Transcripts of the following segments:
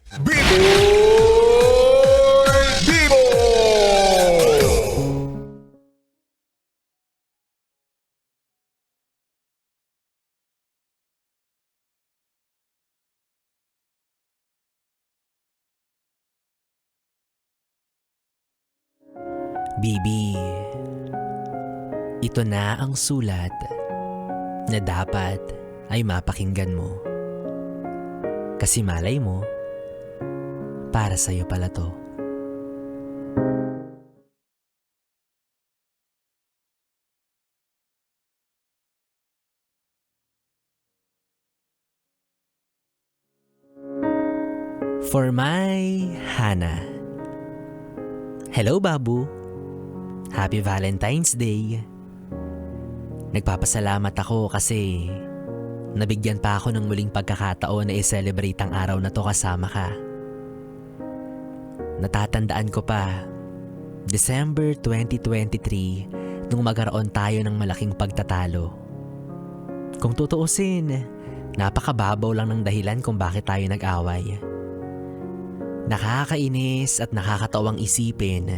Biboy Bibo! Bibi, ito na ang sulat na dapat ay mapakinggan mo. Kasi malay mo, para sa'yo pala to. For my Hana. Hello, Babu. Happy Valentine's Day. Nagpapasalamat ako kasi nabigyan pa ako ng muling pagkakataon na i-celebrate ang araw na to kasama ka. Natatandaan ko pa, December 2023 nung magkaroon tayo ng malaking pagtatalo. Kung tutuusin, napakababaw lang ng dahilan kung bakit tayo nag-away. Nakakainis at nakakatawang isipin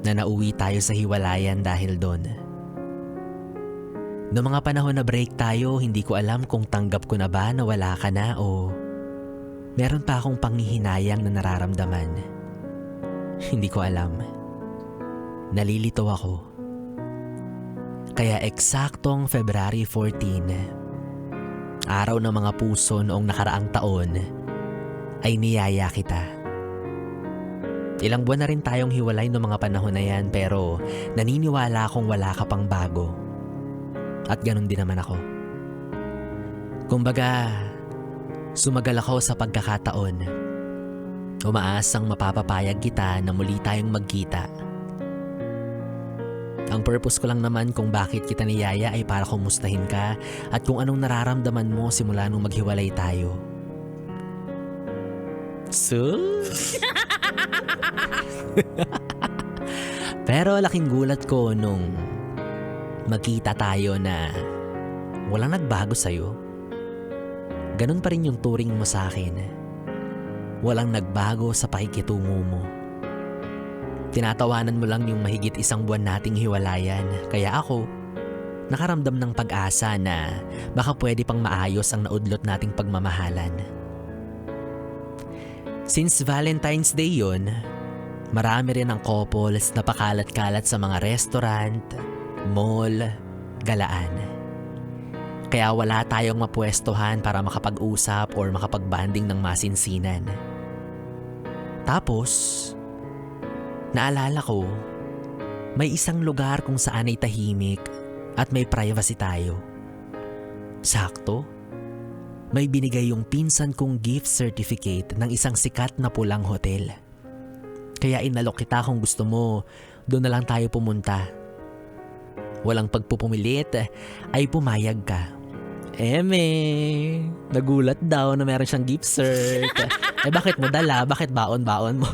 na nauwi tayo sa hiwalayan dahil doon. Noong mga panahon na break tayo, hindi ko alam kung tanggap ko na ba na wala ka na o meron pa akong panghihinayang na nararamdaman. Hindi ko alam. Nalilito ako. Kaya eksaktong February 14, araw ng mga puso noong nakaraang taon, ay niyaya kita. Ilang buwan na rin tayong hiwalay noong mga panahon na yan pero naniniwala akong wala ka pang bago. At ganun din naman ako. Kumbaga, sumagal ako sa pagkakataon. Umaasang mapapapayag kita na muli tayong magkita. Ang purpose ko lang naman kung bakit kita niyaya ay para kumustahin ka at kung anong nararamdaman mo simula nung maghiwalay tayo. Pero laking gulat ko nung magkita tayo na walang nagbago sa'yo. Ganun pa rin yung turing mo sa akin. Walang nagbago sa pakikitungo mo. Tinatawanan mo lang yung mahigit isang buwan nating hiwalayan. Kaya ako, nakaramdam ng pag-asa na baka pwede pang maayos ang naudlot nating pagmamahalan. Since Valentine's Day yun, marami rin ang couples na pakalat-kalat sa mga restaurant, mall, galaan. Kaya wala tayong mapwestuhan para makapag-usap or makapag-banding ng masinsinan. Tapos, naalala ko, may isang lugar kung saan ay tahimik at may privacy tayo. Sakto, may binigay yung pinsan kong gift certificate ng isang sikat na pulang hotel. Kaya inalok kita kung gusto mo, doon na lang tayo pumunta. Walang pagpupumilit, ay pumayag ka. Nagulat daw na meron siyang gift cert. Bakit mo dala? Bakit baon-baon mo?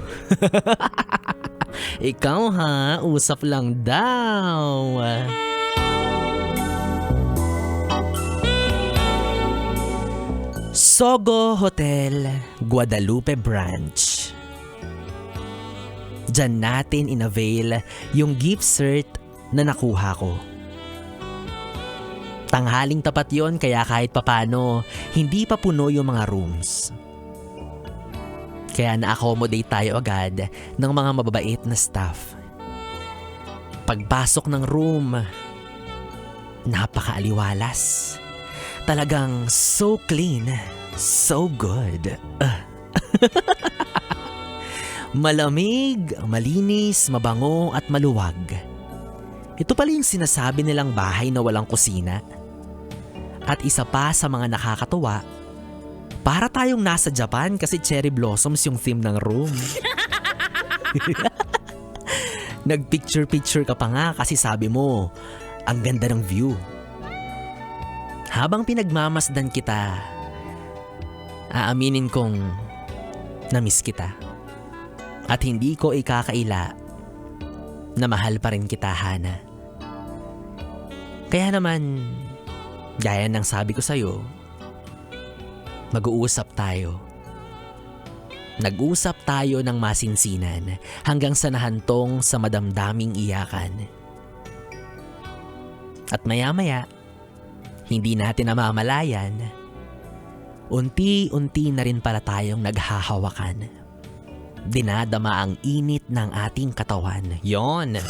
Ikaw ha, usap lang daw. Sogo Hotel, Guadalupe Branch. Diyan natin inavail yung gift cert na nakuha ko. Tanghaling tapat yon kaya kahit papano, hindi pa puno yung mga rooms. Kaya na-accommodate tayo agad ng mga mababait na staff. Pagpasok ng room, napakaaliwalas. Talagang so clean, so good. Malamig, malinis, mabango at maluwag. Ito pala yung sinasabi nilang bahay na walang kusina. At isa pa sa mga nakakatuwa, para tayong nasa Japan kasi cherry blossoms yung theme ng room. Nagpicture-picture ka pa nga kasi sabi mo, ang ganda ng view. Habang pinagmamasdan kita, aaminin kong na-miss kita. At hindi ko ikakaila na mahal pa rin kita, Hana. Kaya naman, gaya ng sabi ko sa'yo, mag-uusap tayo. Nag-usap tayo ng masinsinan hanggang sa nahantong sa madamdaming iyakan. At maya-maya, hindi natin namamalayan, unti-unti na rin pala tayong naghahawakan. Dinadama ang init ng ating katawan. Yon!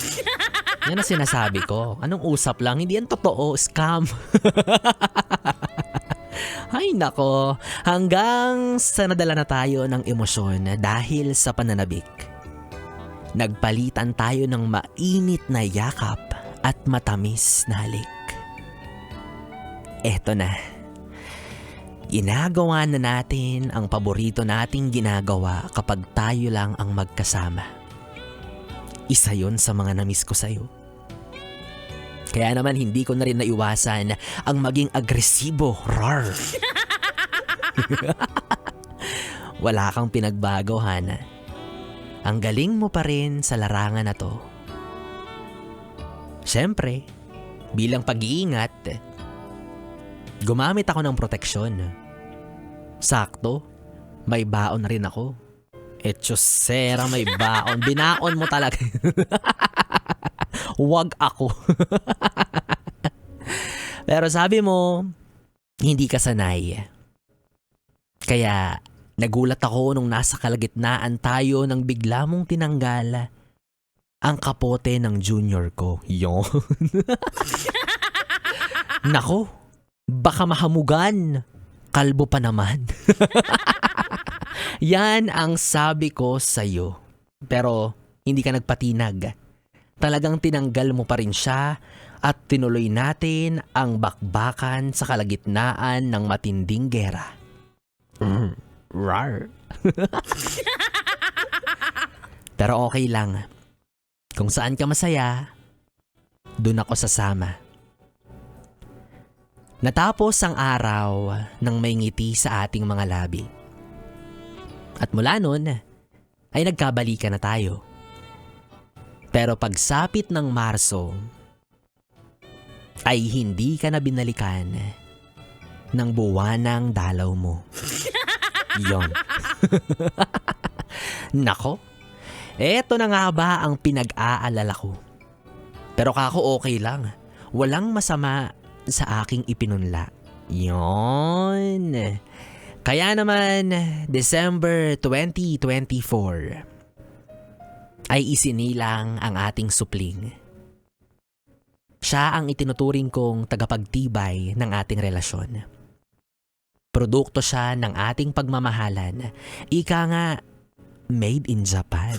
Yan ang sinasabi ko. Anong usap lang? Hindi yan totoo. Scam. Ay nako, hanggang sa nadala na tayo ng emosyon dahil sa pananabik. Nagpalitan tayo ng mainit na yakap at matamis na halik. Eto na. Ginagawa na natin ang paborito nating ginagawa kapag tayo lang ang magkasama. Isa yon sa mga namiss ko sa'yo. Kaya naman hindi ko na rin naiwasan ang maging agresibo. Rar! Wala kang pinagbago, Hana. Ang galing mo pa rin sa larangan na to. Siyempre, bilang pag-iingat, gumamit ako ng proteksyon. Sakto, may baon na rin ako. Etchosera, may baon. Binaon mo talaga. Wag ako. Pero sabi mo, hindi ka sanay. Kaya nagulat ako nung nasa kalagitnaan tayo nang bigla mong tinanggal ang kapote ng junior ko. Yon. Nako, baka mahamugan. Kalbo pa naman. Yan ang sabi ko sa'yo. Pero hindi ka nagpatinag. Talagang tinanggal mo pa rin siya at tinuloy natin ang bakbakan sa kalagitnaan ng matinding gera. Rar. Pero okay lang. Kung saan ka masaya, dun ako sasama. Natapos ang araw ng may ngiti sa ating mga labi. At mula nun, ay nagkabalikan na tayo. Pero pagsapit ng Marso, ay hindi ka na binalikan ng buwanang dalaw mo. Yon. Nako, eto na nga ba ang pinag-aalala ko. Pero kako okay lang. Walang masama sa aking ipinunla. Yon. Kaya naman, December 2024 ay isinilang ang ating supling. Siya ang itinuturing kong tagapagtibay ng ating relasyon. Produkto siya ng ating pagmamahalan. Ika nga, made in Japan.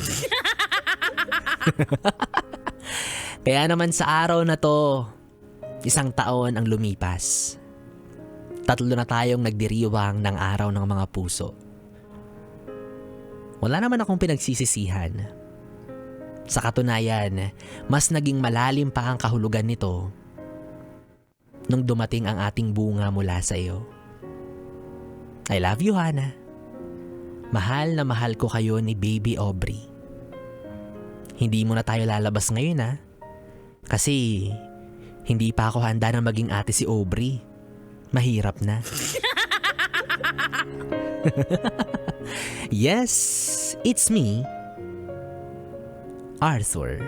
Kaya naman sa araw na to, 1 taon ang lumipas. 3 na tayong nagdiriwang ng araw ng mga puso. Wala naman akong pinagsisisihan. Sa katunayan, mas naging malalim pa ang kahulugan nito nung dumating ang ating bunga mula sa iyo. I love you, Hana. Mahal na mahal ko kayo ni Baby Aubrey. Hindi mo na tayo lalabas ngayon, ha? Kasi hindi pa ako handa na maging ate si Aubrey. Mahirap na. Yes, it's me, Arthur.